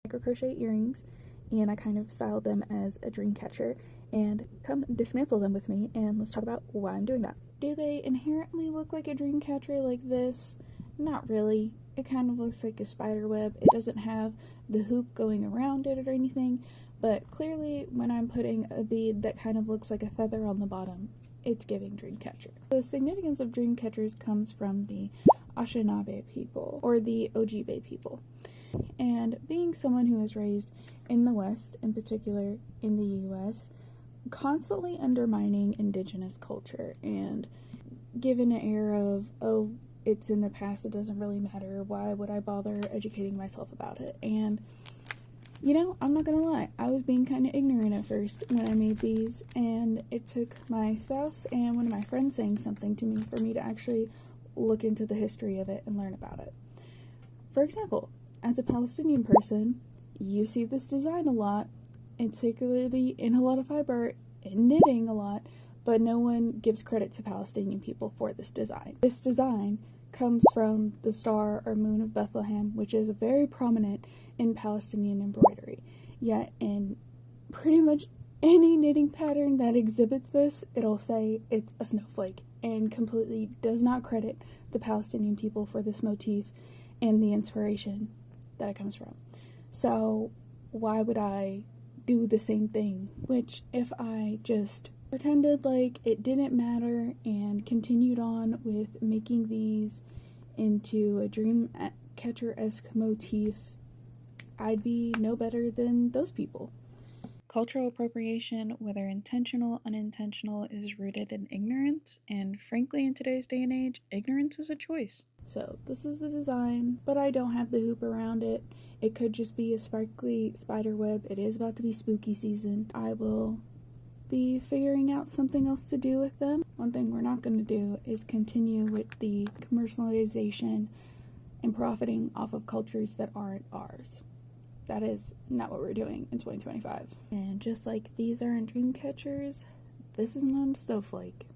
micro crochet earrings, and I kind of styled them as a dream catcher. And come dismantle them with me, and let's talk about why I'm doing that. Do they inherently look like a dream catcher like this? Not really. It kind of looks like a spider web. It doesn't have the hoop going around it or anything, but clearly when I'm putting a bead that kind of looks like a feather on the bottom, it's giving dreamcatcher. The significance of dreamcatchers comes from the Anishinaabe people, or the ojibwe people. And being someone who is raised in the West, in particular in the US, constantly undermining indigenous culture and given an air of, oh, it's in the past, it doesn't really matter, why would I bother educating myself about it? And you know, I'm not gonna lie, I was being kind of ignorant at first when I made these, and it took my spouse and one of my friends saying something to me for me to actually look into the history of it and learn about it. For example, as a Palestinian person, you see this design a lot, particularly in a lot of fiber and knitting a lot, but no one gives credit to Palestinian people for this design. This design comes from the star or moon of Bethlehem, which is very prominent in Palestinian embroidery. Yet in pretty much any knitting pattern that exhibits this, it'll say it's a snowflake and completely does not credit the Palestinian people for this motif and the inspiration that it comes from. So why would I do the same thing? Which, if I just pretended like it didn't matter and continued on with making these into a dream catcher-esque motif, I'd be no better than those people. Cultural appropriation, whether intentional or unintentional, is rooted in ignorance, and frankly, in today's day and age, ignorance is a choice. So this is the design, but I don't have the hoop around it. It could just be a sparkly spider web. It is about to be spooky season. I will be figuring out something else to do with them. One thing we're not going to do is continue with the commercialization and profiting off of cultures that aren't ours. That is not what we're doing in 2025. And just like these aren't dream catchers, this is not a snowflake.